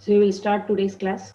So we will start today's class.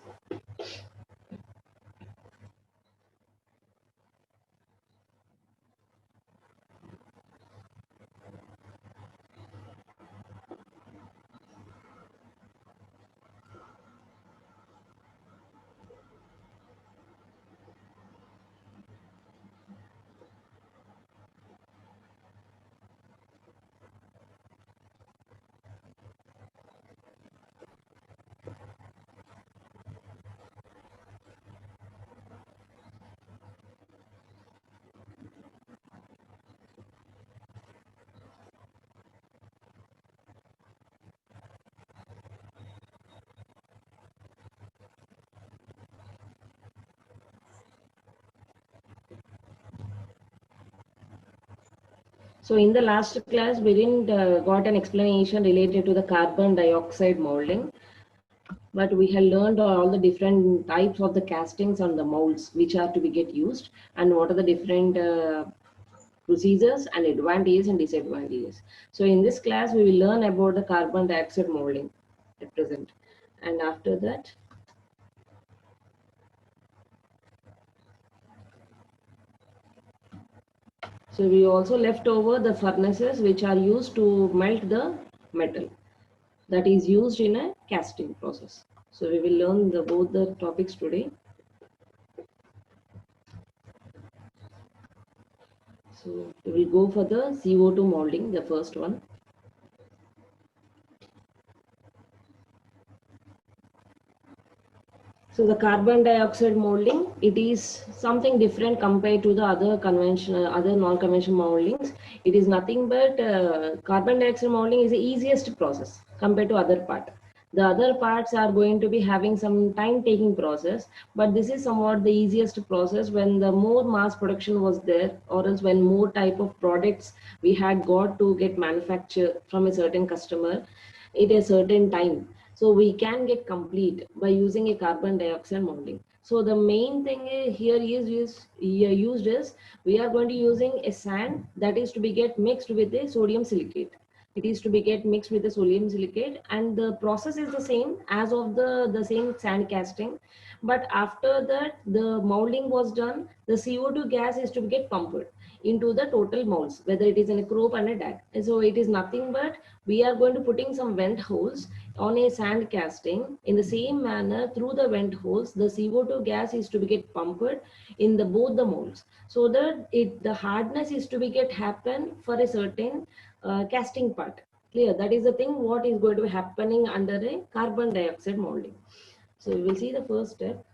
So in the last class, we didn't got an explanation related to the carbon dioxide molding, but we have learned all the different types of the castings on the molds which are to be get used, and what are the different procedures and advantages and disadvantages. So in this class, we will learn about the carbon dioxide molding at present, and after that. So we also left over the furnaces which are used to melt the metal that is used in a casting process. So we will learn both the topics today. So we will go for the CO2 molding, the first one. So the carbon dioxide molding, it is something different compared to the other conventional, other non-conventional moldings. It is nothing but carbon dioxide molding is the easiest process compared to other part. The other parts are going to be having some time-taking process, but this is somewhat the easiest process when the more mass production was there, or else when more type of products we had got to get manufactured from a certain customer at a certain time, so we can get complete by using a carbon dioxide molding. So the main thing here used is we are going to using a sand that is to be get mixed with a sodium silicate. It is to be get mixed with the sodium silicate, and the process is the same as of the same sand casting. But after that, the molding was done, the CO2 gas is to get pumped into the total molds, whether it is in a croup and a DAG. And so it is nothing but we are going to putting some vent holes on a sand casting. In the same manner, through the vent holes, the CO2 gas is to be get pumped in the both the molds, so that the hardness is to be get happen for a certain casting part. Clear? That is the thing what is going to be happening under a carbon dioxide molding. So we will see the first step.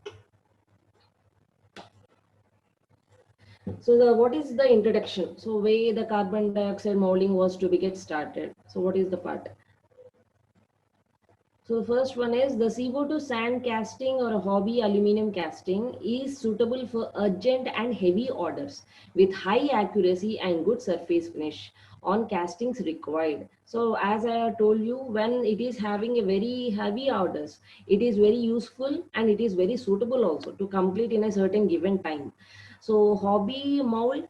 So what is the introduction? So way the carbon dioxide molding was to be get started. So what is the part? So the first one is the CO2 sand casting or a hobby aluminum casting is suitable for urgent and heavy orders with high accuracy and good surface finish on castings required. So as I have told you, when it is having a very heavy orders, it is very useful and it is very suitable also to complete in a certain given time. So hobby mold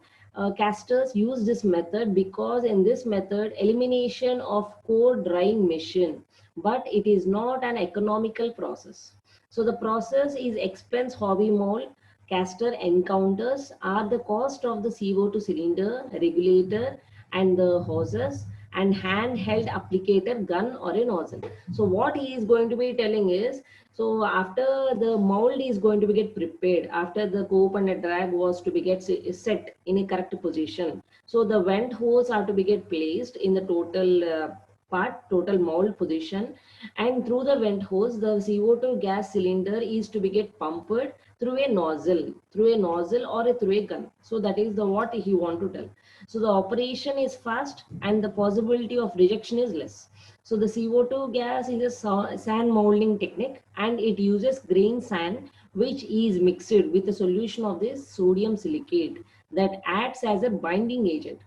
casters use this method because in this method elimination of core drying machine, but it is not an economical process. So the process is expense. Hobby mold caster encounters are the cost of the CO2 cylinder, regulator, and the hoses, and handheld applicator gun or a nozzle. So what he is going to be telling is, so after the mold is going to be get prepared, after the cope and a drag was to be get set in a correct position, so the vent hose are to be get placed in the total mold position, and through the vent hose the CO2 gas cylinder is to be get pumped through a nozzle or through a gun. So that is the what he want to tell. So the operation is fast and the possibility of rejection is less. So the CO2 gas is a sand molding technique, and it uses grain sand which is mixed with a solution of this sodium silicate that acts as a binding agent.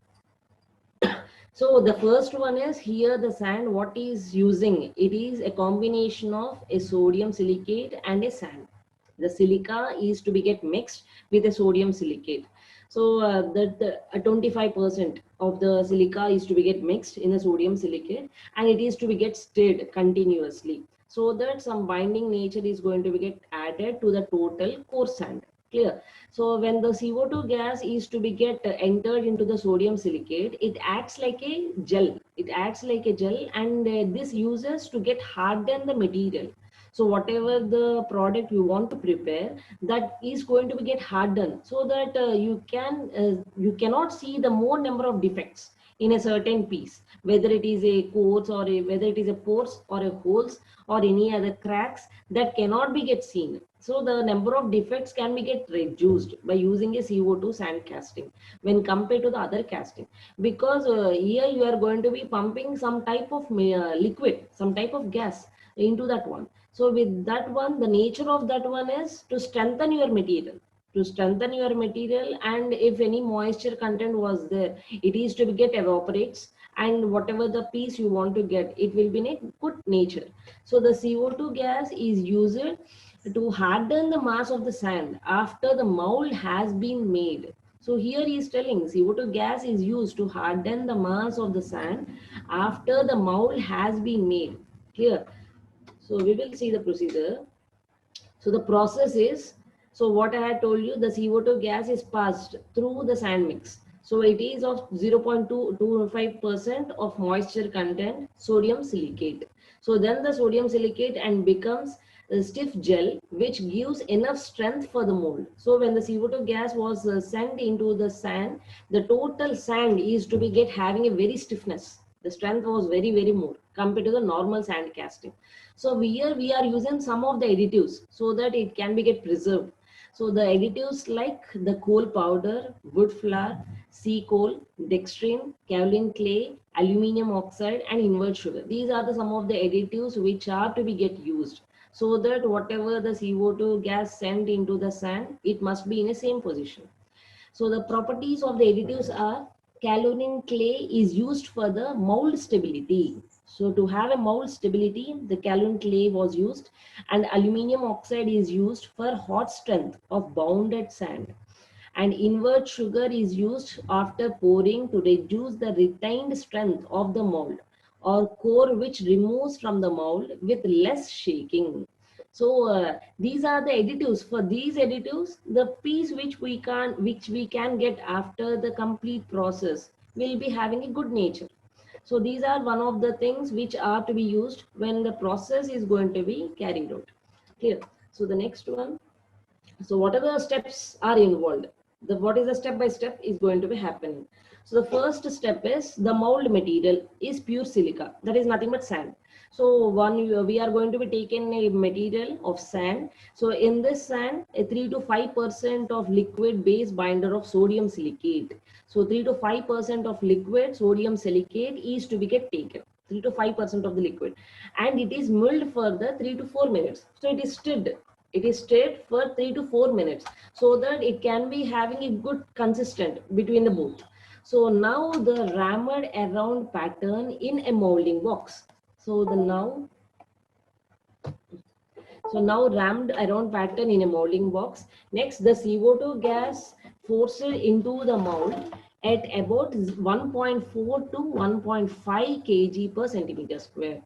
So the first one is here the sand what is using. It is a combination of a sodium silicate and a sand. The silica is to be get mixed with a sodium silicate. So the 25% of the silica is to be get mixed in the sodium silicate, and it is to be get stirred continuously. so that some binding nature is going to be get added to the total core sand. Clear? So when the CO2 gas is to be get entered into the sodium silicate, it acts like a gel. It acts like a gel, and this uses to get harden the material. So whatever the product you want to prepare, that is going to be get hardened, so that you cannot see the more number of defects in a certain piece, whether it is a coats or whether it is a pores or a holes or any other cracks that cannot be get seen. So the number of defects can be get reduced by using a CO2 sand casting when compared to the other casting, because here you are going to be pumping some type of liquid, some type of gas into that one. So with that one, the nature of that one is to strengthen your material, to strengthen your material, and if any moisture content was there, it is to get evaporates, and whatever the piece you want to get, it will be in a good nature. So the CO2 gas is used to harden the mass of the sand after the mold has been made. So here he is telling CO2 gas is used to harden the mass of the sand after the mold has been made. Clear? So we will see the procedure. So the process is, so what I had told you, the CO2 gas is passed through the sand mix. So it is of 0.225% of moisture content sodium silicate. So then the sodium silicate and becomes a stiff gel which gives enough strength for the mold. So when the CO2 gas was sent into the sand, the total sand is to be get having a very stiffness. The strength was very more compared to the normal sand casting. So here we are using some of the additives so that it can be get preserved. So the additives like the coal powder, wood flour, sea coal, dextrine, kaolin clay, aluminium oxide, and invert sugar. These are the some of the additives which are to be get used, so that whatever the CO2 gas sent into the sand, it must be in the same position. So the properties of the additives are, kaolin clay is used for the mold stability. So to have a mold stability, the kaolin clay was used, and aluminium oxide is used for hot strength of bounded sand. And invert sugar is used after pouring to reduce the retained strength of the mold or core, which removes from the mold with less shaking. So these are the additives. For these additives, the piece which we can get after the complete process will be having a good nature. So these are one of the things which are to be used when the process is going to be carried out. Clear? So the next one. So what are the steps are involved? What is the step by step is going to be happening. So the first step is the mold material is pure silica. That is nothing but sand. So we are going to be taking a material of sand. So in this sand, a 3 to 5% of liquid base binder of sodium silicate. So 3 to 5% of liquid sodium silicate is to be get taken. 3 to 5% of the liquid, and it is milled for the 3 to 4 minutes. So it is stirred for 3 to 4 minutes, so that it can be having a good consistent between the both. So now the rammed around pattern in a molding box. So now rammed around pattern in a molding box. Next, the CO2 gas forced into the mold at about 1.4 to 1.5 kg per centimeter square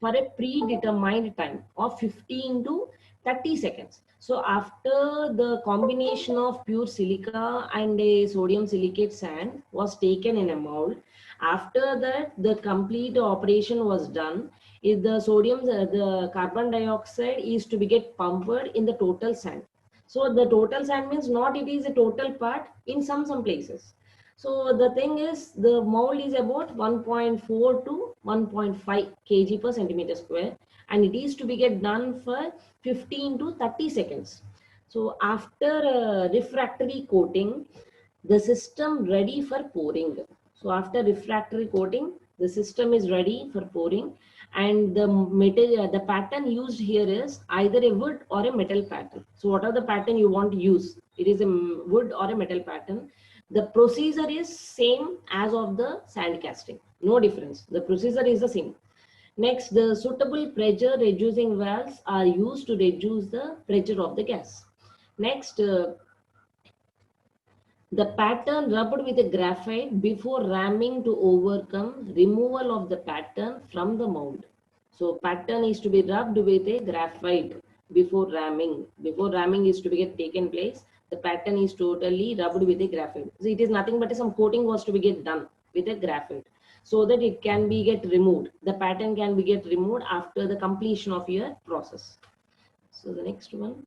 for a predetermined time of 15 to 30 seconds. So after the combination of pure silica and a sodium silicate sand was taken in a mold, after that the complete operation was done. If the the carbon dioxide is to be get pumped in the total sand. So the total sand means not it is a total part in some places. So the thing is, the mold is about 1.4 to 1.5 kg per centimeter square, and it is to be get done for 15 to 30 seconds. So after refractory coating, the system ready for pouring. So after refractory coating, the system is ready for pouring, and the material, the pattern used here is either a wood or a metal pattern. So what are the pattern you want to use? It is a wood or a metal pattern. The procedure is same as of the sand casting, no difference. The procedure is the same. Next, the suitable pressure reducing valves are used to reduce the pressure of the gas. Next, the pattern rubbed with a graphite before ramming to overcome removal of the pattern from the mold. So pattern is to be rubbed with a graphite before ramming. Before ramming is to be get taken place, the pattern is totally rubbed with a graphite. So it is nothing but some coating was to be get done with a graphite, so that it can be get removed. The pattern can be get removed after the completion of your process. So the next one.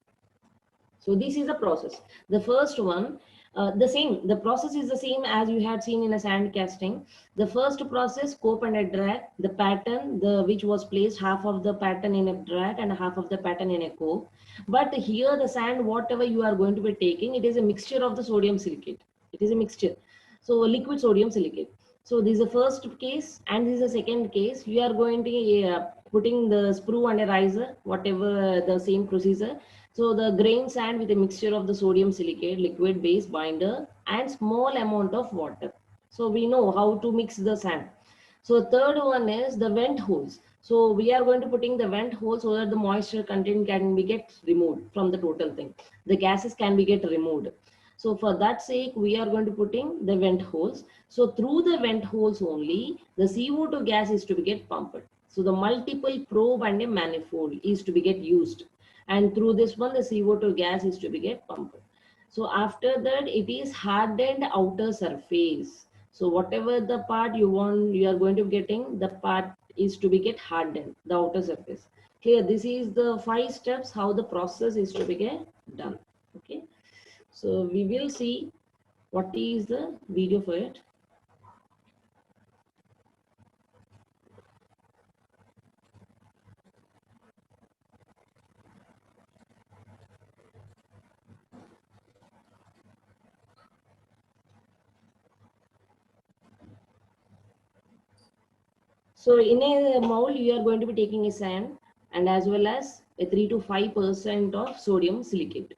So this is the process. The first one, the process is the same as you had seen in a sand casting. The first process, cope and a drag, the pattern, which was placed half of the pattern in a drag and half of the pattern in a cope. But here the sand, whatever you are going to be taking, it is a mixture of the sodium silicate. It is a mixture. So liquid sodium silicate. So this is the first case, and this is the second case. You are going to putting the sprue and a riser, whatever the same procedure. So the grain sand with a mixture of the sodium silicate, liquid base binder, and small amount of water. So we know how to mix the sand. So third one is the vent holes. So we are going to putting the vent hole so that the moisture content can be get removed from the total thing. The gases can be get removed. So for that sake, we are going to putting the vent holes. So through the vent holes only, the CO2 gas is to be get pumped. So the multiple probe and a manifold is to be get used, and through this one the CO2 gas is to be get pumped. So after that it is hardened outer surface. So whatever the part you want, you are going to be getting, the part is to be get hardened, the outer surface. Clear? This is the 5 steps how the process is to be get done. Okay, so we will see what is the video for it. So in a mold, you are going to be taking a sand and as well as a 3 to 5% of sodium silicate.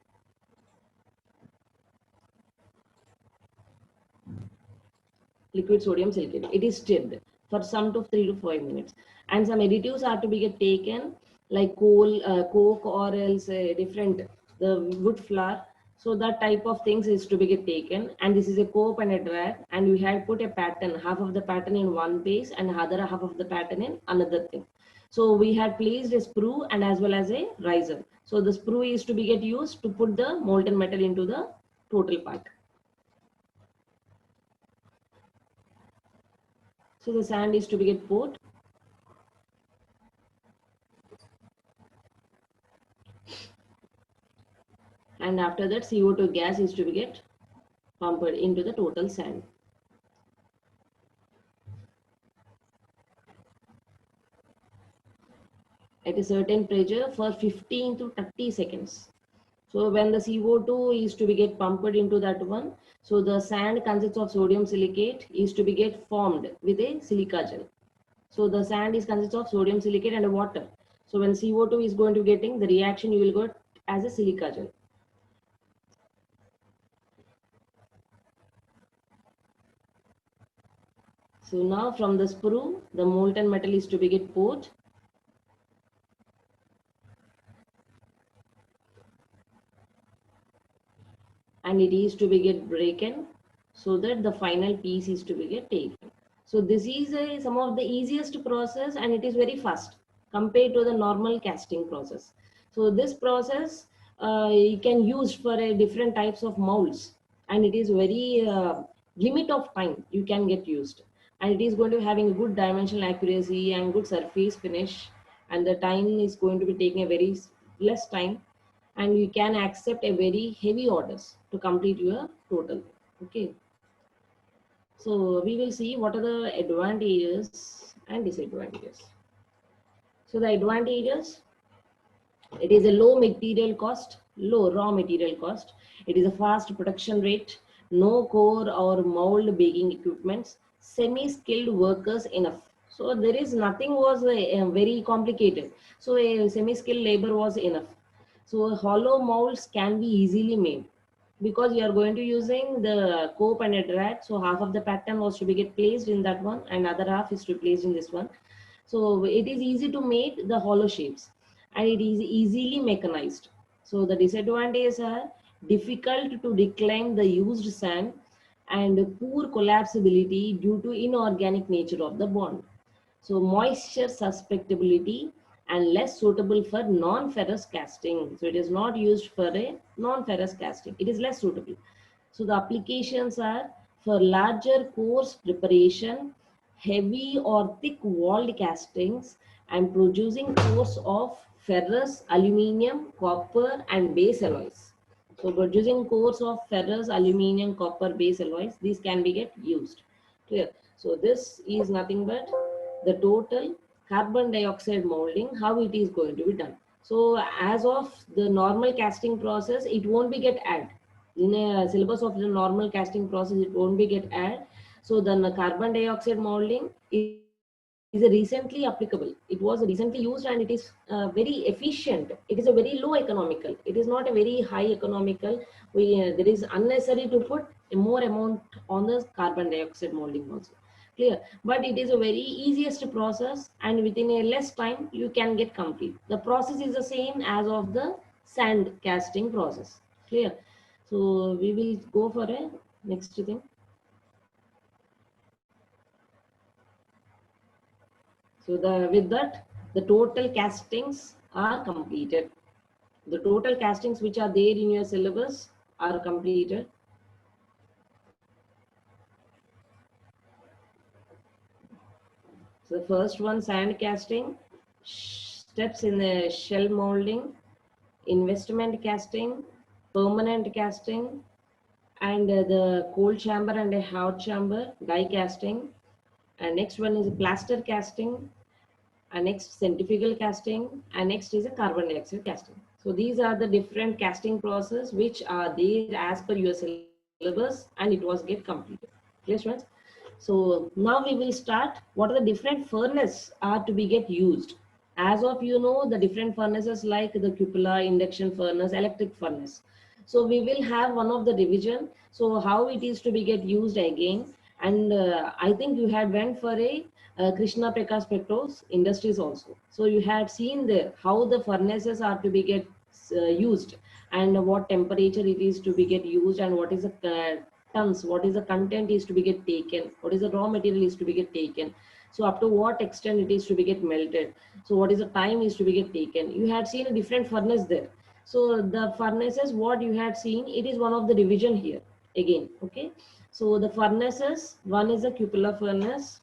Liquid sodium silicate. It is stirred for some to 3 to 5 minutes. And some additives are to be get taken like coal, coke, or else different, the wood flour. So that type of things is to be get taken. And this is a cope and a drag. And we had put a pattern, half of the pattern in one piece and other half of the pattern in another thing. So we had placed a sprue and as well as a riser. So the sprue is to be get used to put the molten metal into the total part. So the sand is to be get poured. And after that CO2 gas is to be get pumped into the total sand. At a certain pressure for 15 to 30 seconds. So when the CO2 is to be get pumped into that one, so the sand consists of sodium silicate is to be get formed with a silica gel. So the sand is consists of sodium silicate and water. So when CO2 is going to getting the reaction, you will get as a silica gel. So now from the sprue, the molten metal is to be get poured. And it is to be get broken so that the final piece is to be get taken. So this is some of the easiest process and it is very fast compared to the normal casting process. So this process you can use for different types of molds, and it is very limit of time you can get used, and it is going to having good dimensional accuracy and good surface finish, and the time is going to be taking a very less time, and you can accept a very heavy orders to complete your total. Okay, so we will see what are the advantages and disadvantages. So the advantages, it is a low material cost, low raw material cost. It is a fast production rate, no core or mold baking equipments, semi-skilled workers enough. So there is nothing was very complicated. So a semi-skilled labor was enough. So hollow molds can be easily made because you are going to using the cope and a drag. So half of the pattern was to be get placed in that one and other half is to be placed in this one. So it is easy to make the hollow shapes and it is easily mechanized. So the disadvantages are difficult to reclaim the used sand and poor collapsibility due to inorganic nature of the bond. So moisture susceptibility and less suitable for non-ferrous casting. So it is not used for a non-ferrous casting. It is less suitable. So the applications are for larger coarse preparation, heavy or thick walled castings, and producing cores of ferrous, aluminium, copper, and base alloys. So producing cores of ferrous, aluminium, copper, base alloys, these can be get used. Clear. So this is nothing but the total carbon dioxide molding, how it is going to be done. So as of the normal casting process, it won't be get add. In a syllabus of the normal casting process, it won't be get add. So the carbon dioxide molding is a recently applicable. It was recently used and it is very efficient. It is a very low economical. It is not a very high economical. There is unnecessary to put a more amount on the carbon dioxide molding also. Clear. But it is a very easiest process and within a less time you can get complete. The process is the same as of the sand casting process. Clear. So we will go for a next thing. So with that, the total castings are completed. The total castings which are there in your syllabus are completed. So the first one, sand casting, steps in the shell molding, investment casting, permanent casting, and the cold chamber and a hot chamber, die casting. And next one is plaster casting, and next centrifugal casting, and next is a carbon dioxide casting. So these are the different casting process which are there as per your syllabus and it was get completed. Clear, friends? So now we will start what are the different furnace are to be get used. As of the different furnaces like the cupola, induction furnace, electric furnace. So we will have one of the division. So how it is to be get used again. And I think you had went for a Krishna Prakash Petros Industries also. So you had seen there how the furnaces are to be get used and what temperature it is to be get used and what is the tons, what is the content is to be get taken, what is the raw material is to be get taken. So up to what extent it is to be get melted. So what is the time is to be get taken. You had seen a different furnace there. So the furnaces, what you had seen, it is one of the division here again. Okay. So the furnaces, one is a cupola furnace.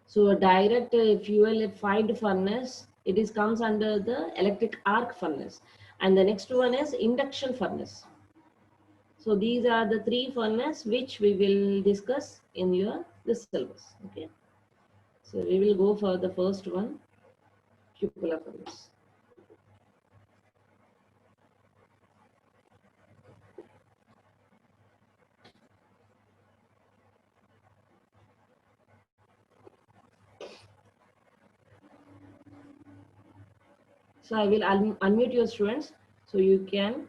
So a direct fuel fired furnace, it is comes under the electric arc furnace. And the next one is induction furnace. So these are the three furnace which we will discuss in your this syllabus. Okay. So we will go for the first one, cupola furnace. So I will unmute your students so you can.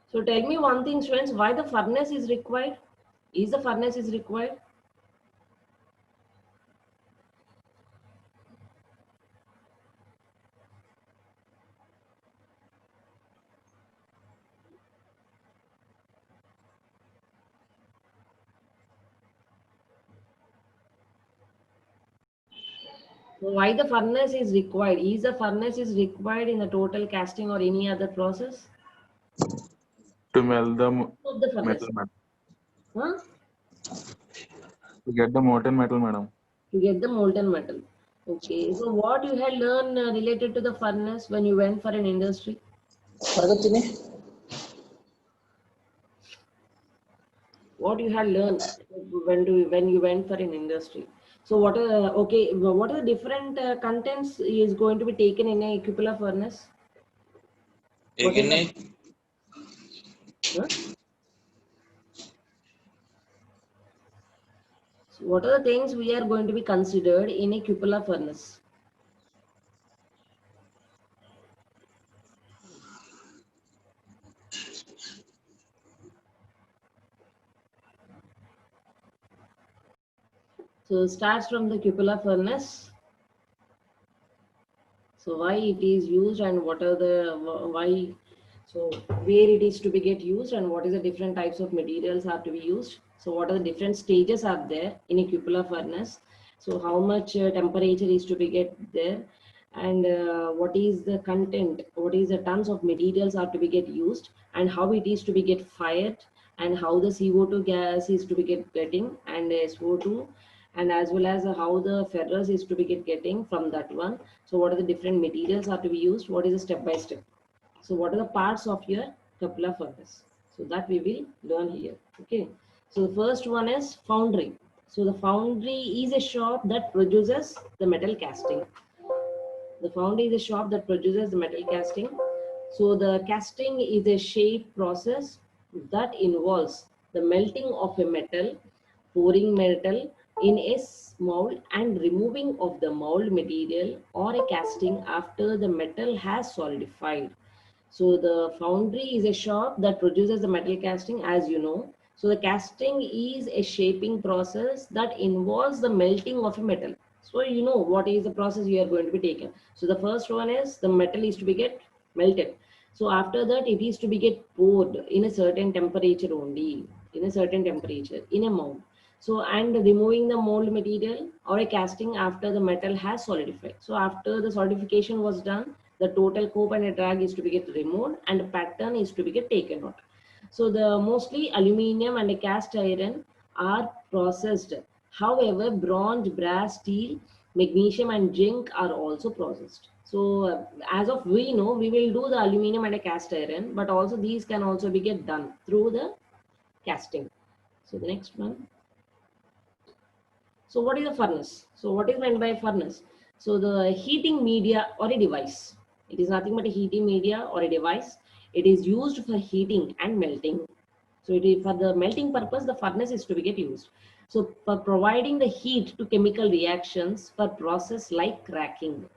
So tell me one thing, students, why the furnace is required? Is the furnace is required? So why the furnace is required? Is the furnace is required in the total casting or any other process? To melt the Of the furnace. metal, madam. Huh? To get the molten metal, madam. To get the molten metal. Okay. So what you had learned related to the furnace when you went for an industry? What you had learned when you went for an industry? So what are okay? What are the different contents is going to be taken in a cupola furnace? What is the, huh? So what are the things we are going to be considered in a cupola furnace? So starts from the cupola furnace. So why it is used and what are the why? So where it is to be get used and what is the different types of materials are to be used? So what are the different stages are there in a cupola furnace? So how much temperature is to be get there, and what is the content, what is the tons of materials are to be get used, and how it is to be get fired, and how the CO2 gas is to be getting, and SO2, and as well as how the ferrous is to be getting from that one. So what are the different materials are to be used, what is the step by step. So what are the parts of your cupola furnace? So that we will learn here. Okay. So the first one is foundry. So the foundry is a shop that produces the metal casting. The foundry is a shop that produces the metal casting. So the casting is a shape process that involves the melting of a metal, pouring metal in a mold, and removing of the mold material or a casting after the metal has solidified. So the foundry is a shop that produces the metal casting, as you know. So the casting is a shaping process that involves the melting of a metal. So you know what is the process you are going to be taken. So the first one is the metal is to be get melted. So after that it is to be get poured in a certain temperature only, in a certain temperature, in a mold. So and removing the mold material or a casting after the metal has solidified. So after the solidification was done, the total cope and a drag is to be get removed and the pattern is to be get taken out. So the mostly aluminium and cast iron are processed. However, bronze, brass, steel, magnesium and zinc are also processed. So as of we know, we will do the aluminium and a cast iron, but also these can also be get done through the casting. So the next one. So what is a furnace? So what is meant by a furnace? So the heating media or a device. It is nothing but a heating media or a device. It is used for heating and melting. So it is for the melting purpose, the furnace is to be get used. So for providing the heat to chemical reactions for process like cracking.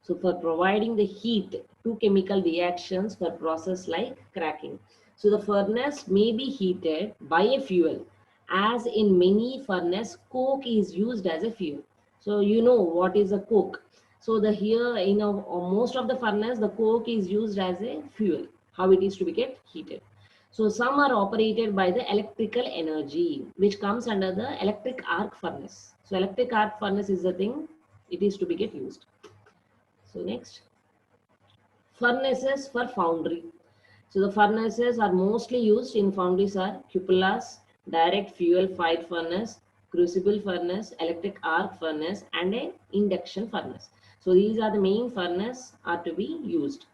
So for providing the heat to chemical reactions for process like cracking. So the furnace may be heated by a fuel, as in many furnace coke is used as a fuel. So you know what is a coke. So the here in most of the furnace the coke is used as a fuel, how it is to be get heated. So some are operated by the electrical energy, which comes under the electric arc furnace. So electric arc furnace is the thing it is to be get used. So next, furnaces for foundry. So the furnaces are mostly used in foundries are cupolas, direct fuel fired furnace, crucible furnace, electric arc furnace, and a induction furnace. So these are the main furnace are to be used.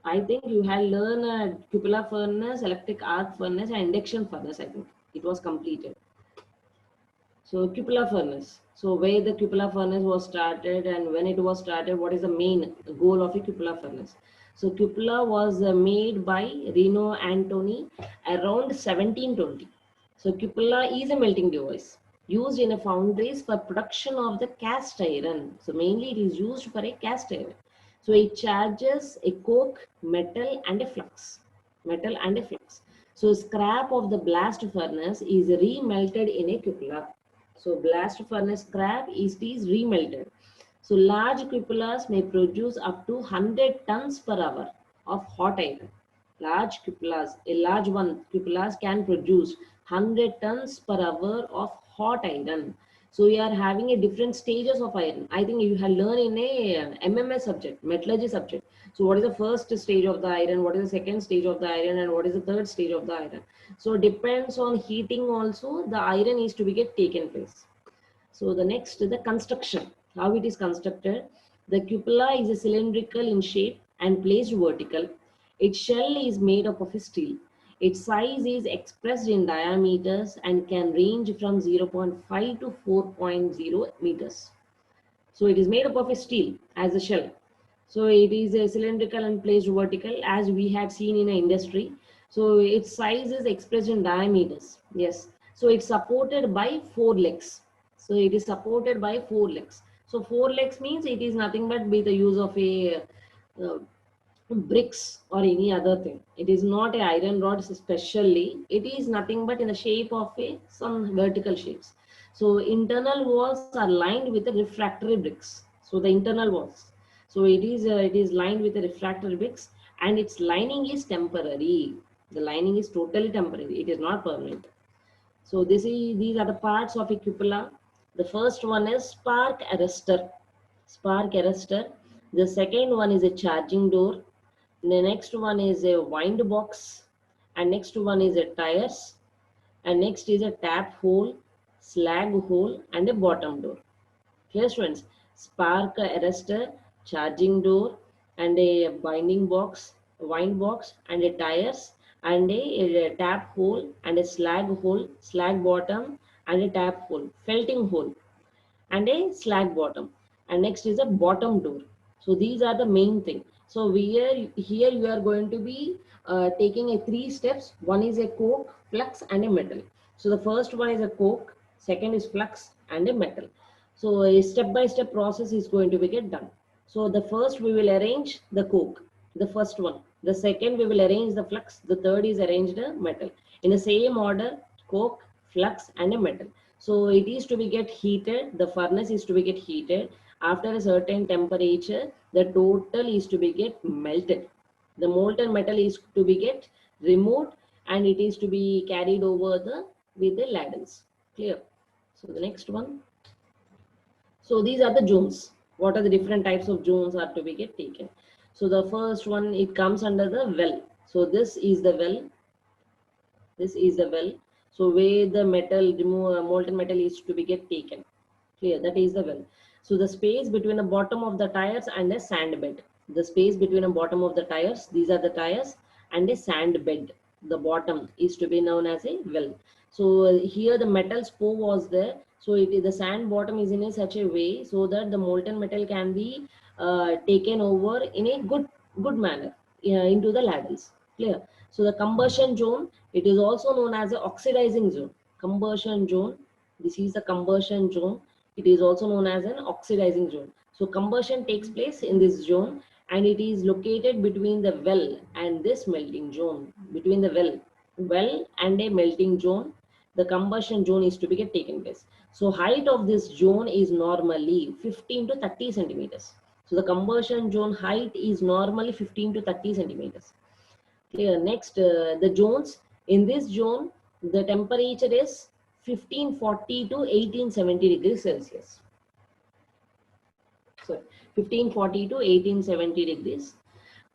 I think you had learned a cupola furnace, electric arc furnace, and induction furnace. I think it was completed. So cupola furnace. So where the cupola furnace was started and when it was started, what is the main goal of a cupola furnace? So cupola was made by Reno Antoni around 1720. So cupola is a melting device used in a foundries for production of the cast iron. So mainly it is used for a cast iron. So it charges a coke, metal and a flux. Metal and a flux. So scrap of the blast furnace is remelted in a cupola. So blast furnace scrap is remelted. So large cupolas may produce up to 100 tons per hour of hot iron. Large cupolas, a large one cupolas can produce 100 tons per hour of hot iron. So we are having a different stages of iron. I think you have learned in a MMS subject, metallurgy subject. So what is the first stage of the iron? What is the second stage of the iron? And what is the third stage of the iron? So depends on heating also, the iron is to be get taken place. So the next, the construction, how it is constructed. The cupola is a cylindrical in shape and placed vertical. Its shell is made up of steel. Its size is expressed in diameters and can range from 0.5 to 4.0 meters. So it is made up of a steel as a shell. So it is a cylindrical and placed vertical as we had seen in an industry. So its size is expressed in diameters. Yes. So it's supported by four legs. So it is supported by four legs. So four legs means it is nothing but with the use of a bricks or any other thing. It is not a iron rod especially. It is nothing but in the shape of a some vertical shapes. So internal walls are lined with the refractory bricks. So the internal walls. So it is lined with the refractory bricks and its lining is temporary. The lining is totally temporary. It is not permanent. So these are the parts of a cupola. The first one is spark arrestor. Spark arrestor. The second one is a charging door. The next one is a wind box. And next one is a tires. And next is a tap hole, slag hole, and a bottom door. Here students, spark arrestor, charging door, and a binding box, wind box, and a tires, and a tap hole, and a slag hole, slag bottom, and a tap hole, felting hole, and a slag bottom. And next is a bottom door. So these are the main thing. So here you are going to be taking a 3 steps. One is a coke, flux, and a metal. So the first one is a coke, second is flux, and a metal. So a step-by-step process is going to be get done. So the first we will arrange the coke, the first one. The second we will arrange the flux. The third is arrange the metal. In the same order, coke, flux, and a metal. So it is to be get heated. The furnace is to be get heated. After a certain temperature, the total is to be get melted. The molten metal is to be get removed, and it is to be carried over with the ladles. Clear? So the next one. So these are the zones. What are the different types of zones are to be get taken? So the first one, it comes under the well. So this is the well. This is the well. So where the metal, molten metal is to be get taken. Clear? That is the well. So the space between the bottom of the tires and a sand bed. The space between the bottom of the tires, these are the tires, and a sand bed. The bottom is to be known as a well. So here the metal spove was there. So the sand bottom is in a such a way so that the molten metal can be taken over in a good manner into the ladles. Clear? So the combustion zone, it is also known as a oxidizing zone. Combustion zone. This is the combustion zone. It is also known as an oxidizing zone. So combustion takes place in this zone, and it is located between the well and this melting zone. Between the well and a melting zone, the combustion zone is to be taken place. So height of this zone is normally 15 to 30 centimeters. So the combustion zone height is normally 15 to 30 centimeters. Clear? Next, the zones. In this zone, the temperature is 1540 to 1870 degrees Celsius. So 1540 to 1870 degrees.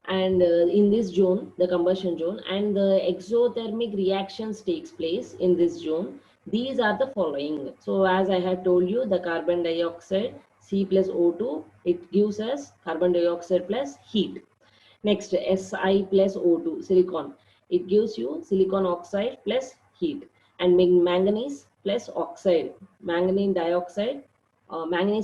And in this zone, the combustion zone, and the exothermic reactions takes place in this zone. These are the following. So as I had told you, the carbon dioxide, C plus O2, it gives us carbon dioxide plus heat. Next, Si plus O2, silicon. It gives you silicon oxide plus heat. And manganese plus oxide, manganese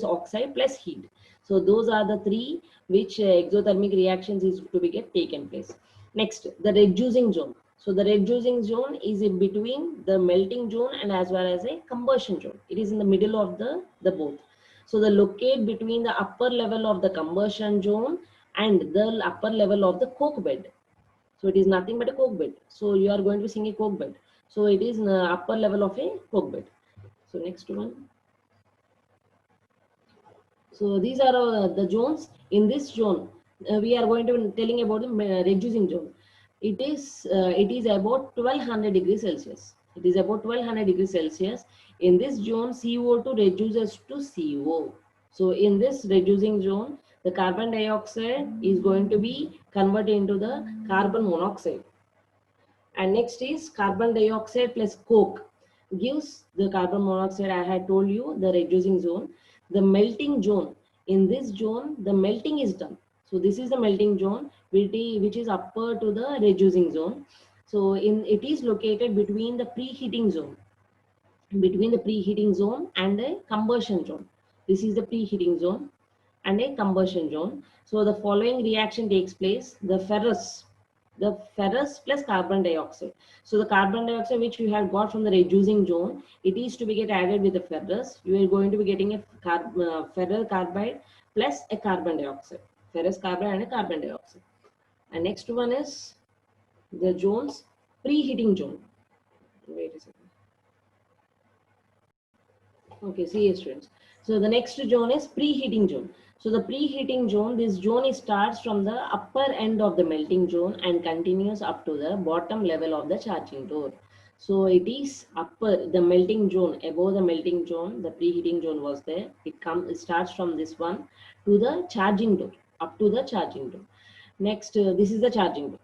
oxide plus heat. So those are the three which exothermic reactions is to be get taken place. Next, the reducing zone. So the reducing zone is in between the melting zone and as well as a combustion zone. It is in the middle of the both. So the locate between the upper level of the combustion zone and the upper level of the coke bed. So it is nothing but a coke bed. So you are going to be seeing a coke bed. So it is in the upper level of a coke bed. So next one. So these are the zones. In this zone, we are going to be telling about the reducing zone. It is about 1200 degrees Celsius. It is about 1200 degrees Celsius. In this zone, CO2 reduces to CO. So in this reducing zone, the carbon dioxide is going to be converted into the carbon monoxide. And next is carbon dioxide plus coke gives the carbon monoxide. I had told you the reducing zone. The melting zone, in this zone the melting is done. So this is the melting zone which is upper to the reducing zone. So it is located between the preheating zone and a combustion zone. This is the preheating zone and a combustion zone. So the following reaction takes place. The ferrous plus carbon dioxide. So the carbon dioxide which you have got from the reducing zone, it is to be get added with the ferrous. You are going to be getting a ferrous carbide plus a carbon dioxide. Ferrous carbide and a carbon dioxide. And next one is the zones, preheating zone. Wait a second. Okay, see you students. So the next zone is preheating zone. So the preheating zone, this zone starts from the upper end of the melting zone and continues up to the bottom level of the charging door. So it is upper, the melting zone, above the melting zone, the preheating zone was there. It starts from this one to the charging door, up to the charging door. Next, this is the charging door.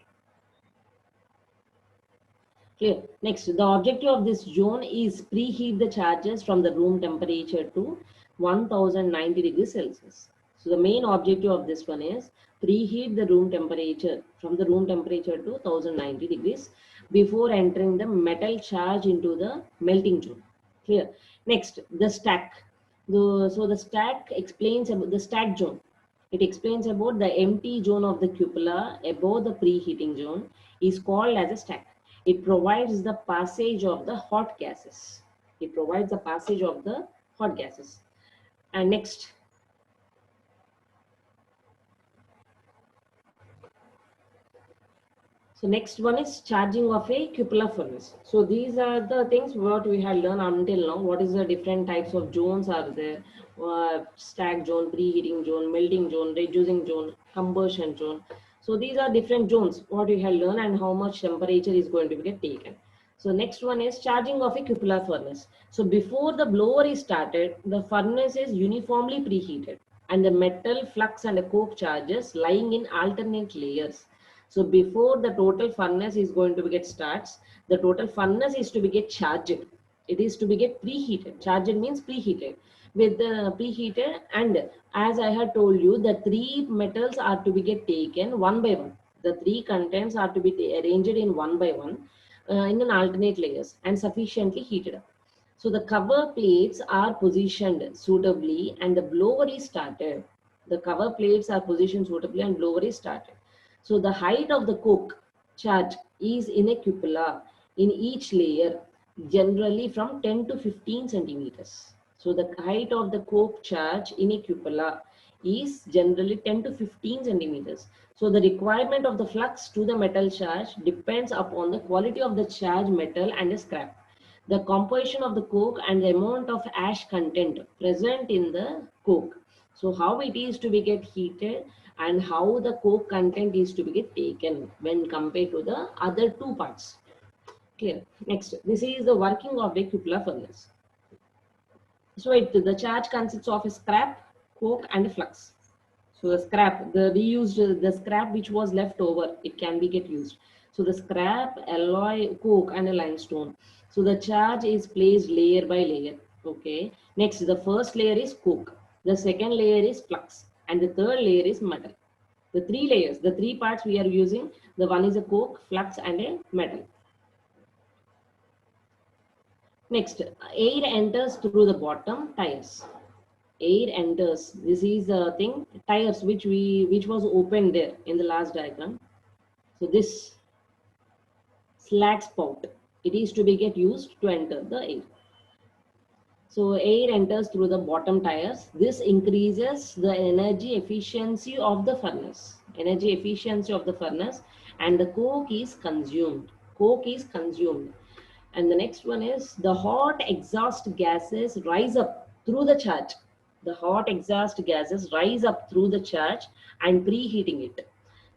Clear. Next, the objective of this zone is preheat the charges from the room temperature to 1090 degrees Celsius. So the main objective of this one is preheat the room temperature from the room temperature to 1090 degrees before entering the metal charge into the melting zone. Clear. Next, the stack. So the stack explains about the stack zone. It explains about the empty zone of the cupola above the preheating zone is called as a stack. It provides the passage of the hot gases. It provides the passage of the hot gases. And next, so next one is charging of a cupola furnace. So these are the things what we had learned until now. What is the different types of zones are there? Stack zone, preheating zone, melting zone, reducing zone, combustion zone. So these are different zones what we have learned and how much temperature is going to get taken. So next one is charging of a cupola furnace. So before the blower is started, the furnace is uniformly preheated and the metal flux and the coke charges lying in alternate layers. So before the total furnace is going to be get starts, the total furnace is to be get charged. It is to be get preheated. Charged means preheated. With the preheated, and as I had told you, the three metals are to be get taken one by one. The three contents are to be arranged in one by one in an alternate layers and sufficiently heated up. So the cover plates are positioned suitably and the blower is started. The cover plates are positioned suitably and blower is started. So the height of the coke charge is in a cupola in each layer, generally from 10 to 15 centimeters. So the height of the coke charge in a cupola is generally 10 to 15 centimeters. So the requirement of the flux to the metal charge depends upon the quality of the charged metal and the scrap, the composition of the coke and the amount of ash content present in the coke. So how it is to be get heated and how the coke content is to be get taken when compared to the other two parts. Clear. Next, this is the working of the cupola furnace. So the charge consists of a scrap, coke and a flux. So the scrap, we used the scrap which was left over, it can be get used. So the scrap, alloy, coke and a limestone. So the charge is placed layer by layer. Okay. Next, the first layer is coke. The second layer is flux. And the third layer is metal. The three layers, the three parts we are using, the one is a coke, flux and a metal. Next, air enters through the bottom tires. Air enters. This is the thing, tires which was opened there in the last diagram. So this slag spout, it is to be get used to enter the air. So air enters through the bottom tires. This increases the energy efficiency of the furnace. Energy efficiency of the furnace, and the coke is consumed. Coke is consumed. And the next one is the hot exhaust gases rise up through the charge. The hot exhaust gases rise up through the charge and preheating it.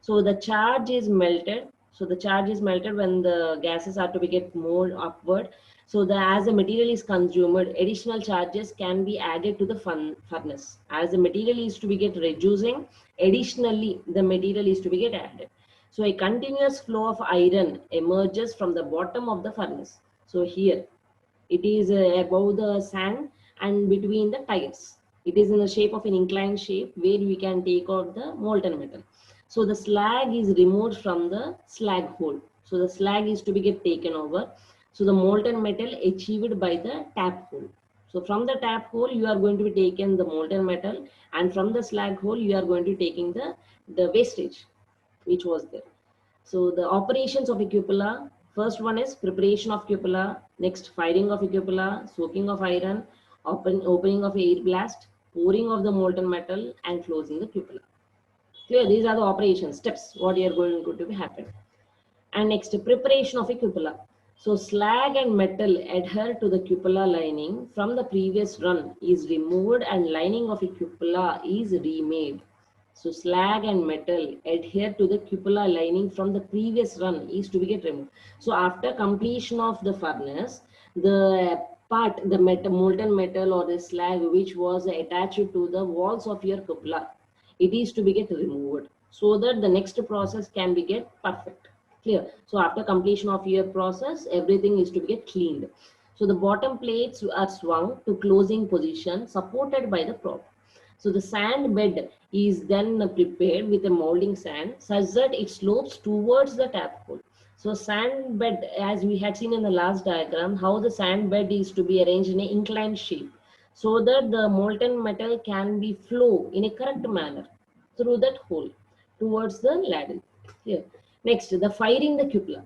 So the charge is melted. So the charge is melted when the gases are to be get more upward. So as the material is consumed, additional charges can be added to the furnace. As the material is to be get reducing, additionally the material is to be get added. So a continuous flow of iron emerges from the bottom of the furnace. So here it is above the sand and between the tires. It is in the shape of an inclined shape where we can take out the molten metal. So the slag is removed from the slag hole. So the slag is to be get taken over. So the molten metal achieved by the tap hole. So from the tap hole you are going to be taking the molten metal, and from the slag hole you are going to be taking the wastage which was there. So the operations of a cupola, first one is preparation of cupola, next firing of a cupola, soaking of iron, opening of air blast, pouring of the molten metal and closing the cupola. Clear, these are the operation steps what you are going to be happen. And next, preparation of a cupola. So slag and metal adhere to the cupola lining from the previous run is removed and lining of a cupola is remade. So slag and metal adhere to the cupola lining from the previous run is to be get removed. So after completion of the furnace, the part, the molten metal or the slag which was attached to the walls of your cupola, it is to be get removed so that the next process can be get perfect. Clear? So after completion of your process, everything is to be get cleaned. So the bottom plates are swung to closing position supported by the prop. So the sand bed is then prepared with a molding sand such that it slopes towards the tap hole. So sand bed, as we had seen in the last diagram, how the sand bed is to be arranged in an inclined shape so that the molten metal can be flow in a correct manner through that hole towards the ladle. Here. Next, the firing the cupola.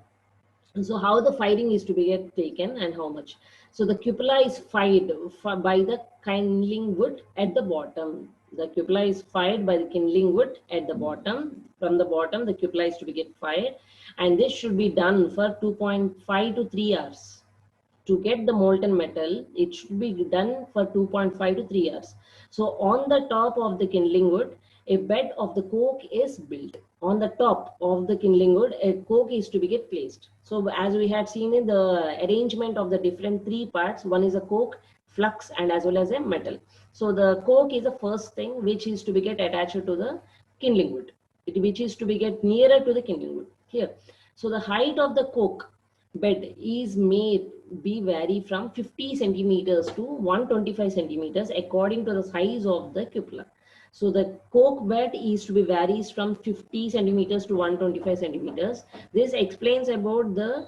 So how the firing is to be get taken and how much. So the cupola is fired by the kindling wood at the bottom. The cupola is fired by the kindling wood at the bottom. From the bottom, the cupola is to be get fired, and this should be done for 2.5 to 3 hours. To get the molten metal, it should be done for 2.5 to 3 hours. So on the top of the kindling wood, a bed of the coke is built. On the top of the kindling wood, a coke is to be get placed. So as we had seen in the arrangement of the different three parts, one is a coke, flux, and as well as a metal. So the coke is the first thing which is to be get attached to the kindling wood, which is to be get nearer to the kindling wood. Here. So the height of the coke bed is made be vary from 50 centimeters to 125 centimeters according to the size of the cupola. So the coke bed is to be varies from 50 centimeters to 125 centimeters. This explains about the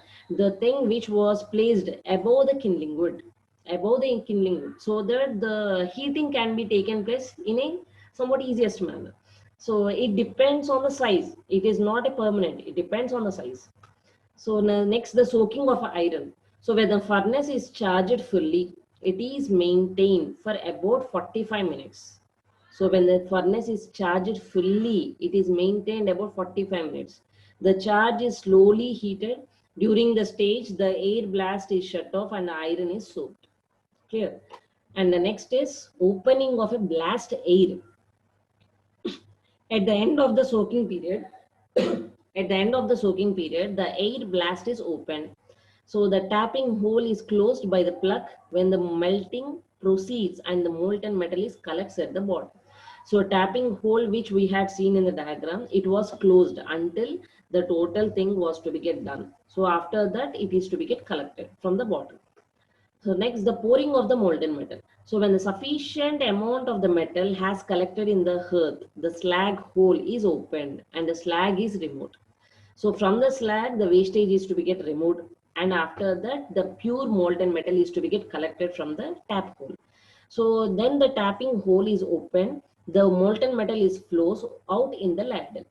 thing which was placed above the kindling wood, so that the heating can be taken place in a somewhat easiest manner. So it depends on the size. It is not a permanent. It depends on the size. So next, the soaking of iron. So when the furnace is charged fully, it is maintained for about 45 minutes. So when the furnace is charged fully, it is maintained about 45 minutes. The charge is slowly heated. During the stage, the air blast is shut off and the iron is soaked. Clear? And the next is opening of a blast air. At the end of the soaking period, at the end of the soaking period, the air blast is opened. So the tapping hole is closed by the plug when the melting proceeds and the molten metal is collects at the bottom. So tapping hole which we had seen in the diagram, it was closed until the total thing was to be get done. So after that, it is to be get collected from the bottom. So next, the pouring of the molten metal. So when the sufficient amount of the metal has collected in the earth, the slag hole is opened and the slag is removed. So from the slag, the wastage is to be get removed, and after that, the pure molten metal is to be get collected from the tap hole. So then the tapping hole is open, the molten metal is flows out in the ladle.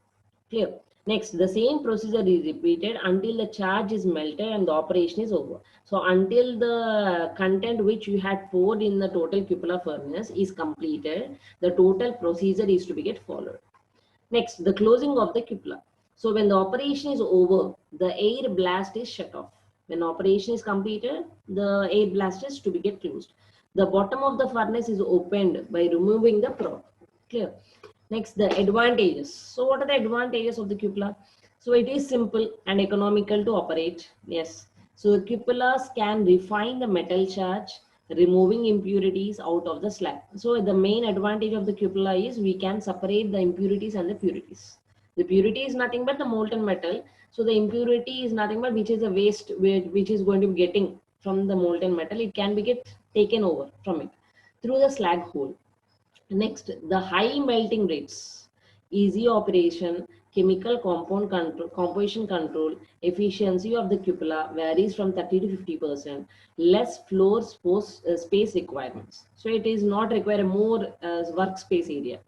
Clear. Next, the same procedure is repeated until the charge is melted and the operation is over. So until the content which you had poured in the total cupola furnace is completed, the total procedure is to be get followed. Next, the closing of the cupola. So when the operation is over, the air blast is shut off. When operation is completed, the air blast is to be get closed. The bottom of the furnace is opened by removing the prop. Clear? Next, the advantages. So what are the advantages of the cupola? So it is simple and economical to operate. Yes. So cupolas can refine the metal charge, removing impurities out of the slag. So the main advantage of the cupola is we can separate the impurities and the purities. The purity is nothing but the molten metal. So the impurity is nothing but which is a waste which is going to be getting from the molten metal. It can be get taken over from it through the slag hole. Next, the high melting rates, easy operation, chemical compound control, composition control, efficiency of the cupola varies from 30 to 50%, less floor space requirements. So it is not require more workspace area.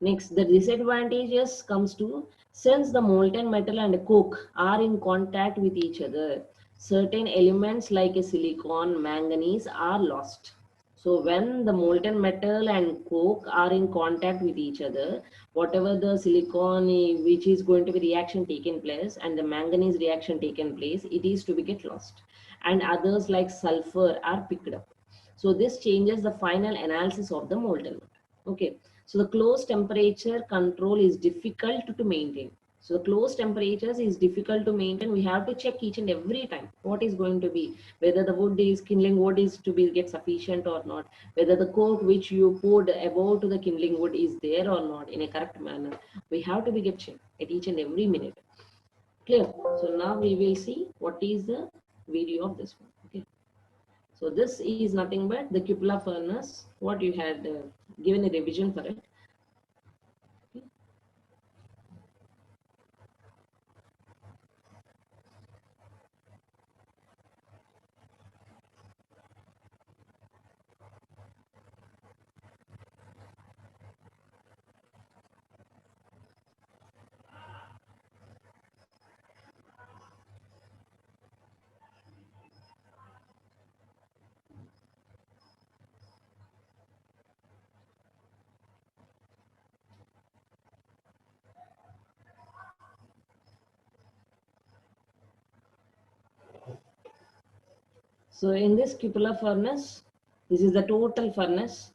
Next, the disadvantages comes to since the molten metal and coke are in contact with each other, certain elements like a silicon, manganese are lost. So when the molten metal and coke are in contact with each other, whatever the silicon which is going to be reaction taken place and the manganese reaction taken place, it is to be get lost. And others like sulfur are picked up. So this changes the final analysis of the molten metal. Okay, so the closed temperature control is difficult to maintain. So the closed temperatures is difficult to maintain. We have to check each and every time what is going to be, whether the wood is kindling wood is to be get sufficient or not, whether the coke which you poured above to the kindling wood is there or not in a correct manner. We have to be get checked at each and every minute. Clear? So now we will see what is the video of this one. Okay. So this is nothing but the cupola furnace, what you had given a revision for it. So in this cupola furnace, this is the total furnace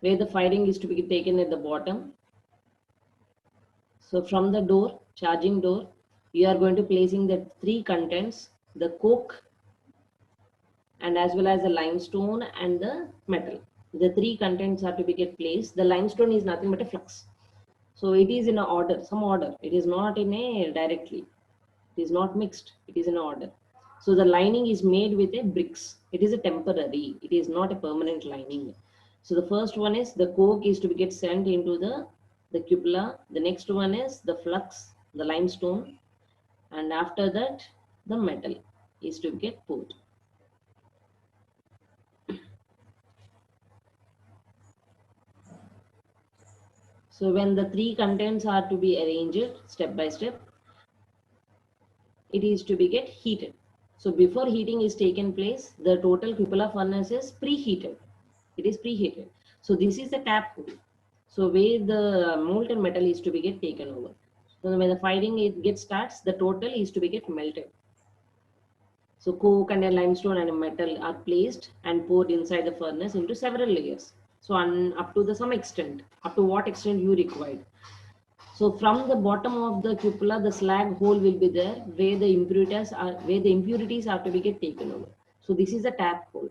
where the firing is to be taken at the bottom. So from the door, charging door, you are going to placing the three contents, the coke and as well as the limestone and the metal. The three contents are to be get placed. The limestone is nothing but a flux. So it is in a order, some order. It is not in a directly. It is not mixed. It is in order. So the lining is made with a bricks. It is a temporary. It is not a permanent lining. So the first one is the coke is to be get sent into the cupola. The next one is the flux, the limestone, and after that the metal is to get poured. So when the three contents are to be arranged step by step, it is to be get heated. So before heating is taken place, the total cupola furnace is preheated. It is preheated. So this is the tap hole. So where the molten metal is to be get taken over. So when the firing it gets starts, the total is to be get melted. So coke and a limestone and a metal are placed and poured inside the furnace into several layers. So up to the some extent, up to what extent you required. So from the bottom of the cupola, the slag hole will be there where the impurities are to be get taken over. So this is the tap hole.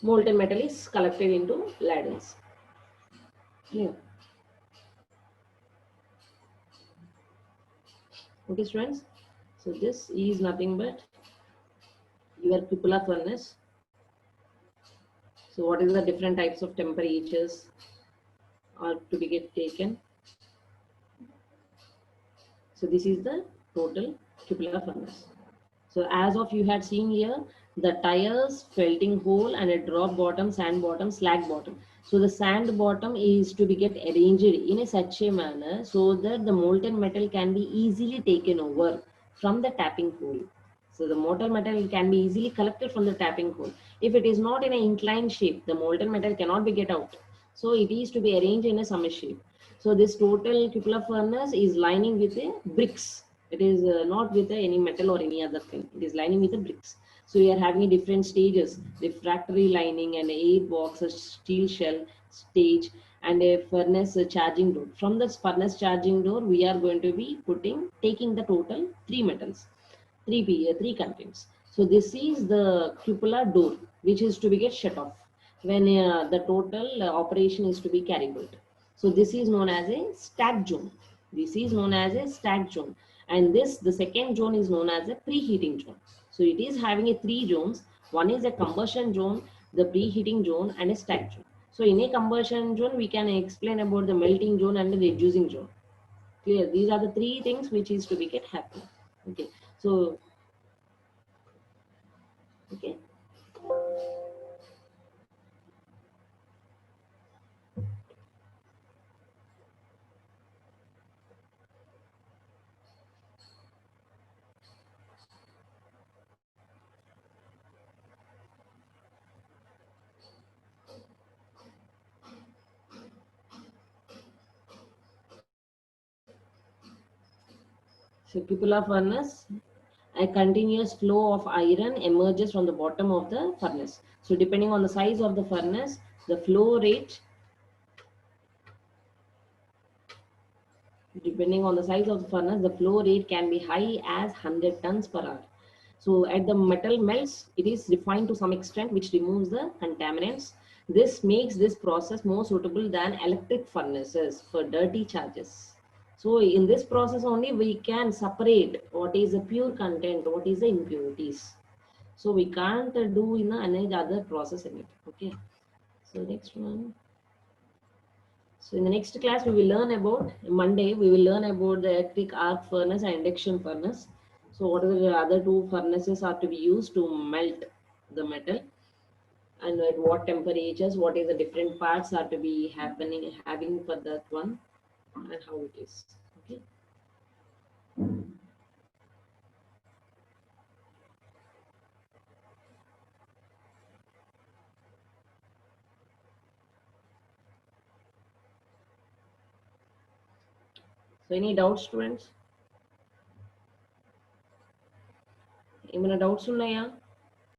Molten metal is collected into ladles. Yeah. Okay, students. So this is nothing but your cupola furnace. So what is the different types of temperatures are to be get taken? So this is the total cupola furnace. So as of you had seen here, the tires, felting hole and a drop bottom, sand bottom, slag bottom. So the sand bottom is to be get arranged in a such a manner so that the molten metal can be easily taken over from the tapping hole. So the molten metal can be easily collected from the tapping hole. If it is not in an inclined shape, the molten metal cannot be get out. So it is to be arranged in a summer shape. So this total cupola furnace is lining with a bricks. It is not with any metal or any other thing. It is lining with the bricks. So we are having different stages: refractory lining and air box, a steel shell stage, and a furnace charging door. From this furnace charging door, we are going to be taking the total three metals, three contents. So this is the cupola door, which is to be get shut off when the total operation is to be carried out. So this is known as a stack zone. This is known as a stack zone, and this the second zone is known as a preheating zone. So it is having a three zones. One is a combustion zone, the preheating zone, and a stack zone. So in a combustion zone, we can explain about the melting zone and the reducing zone. Clear? These are the three things which is to be get happen. Okay. So okay. So cupola furnace, a continuous flow of iron emerges from the bottom of the furnace. So depending on the size of the furnace, The flow rate, depending on the size of the furnace, the flow rate can be high as 100 tons per hour. So at the metal melts, it is refined to some extent, which removes the contaminants. This makes this process more suitable than electric furnaces for dirty charges. So in this process only, we can separate what is the pure content, what is the impurities. So we can't do in any other process in it. Okay. So next one. So in the next class, we will learn about Monday. We will learn about the electric arc furnace and induction furnace. So what are the other two furnaces are to be used to melt the metal, and at what temperatures, what is the different parts are to be having for that one, and how it is. Okay. So any doubts, students? ఏమైనా doubts ఉన్నాయా?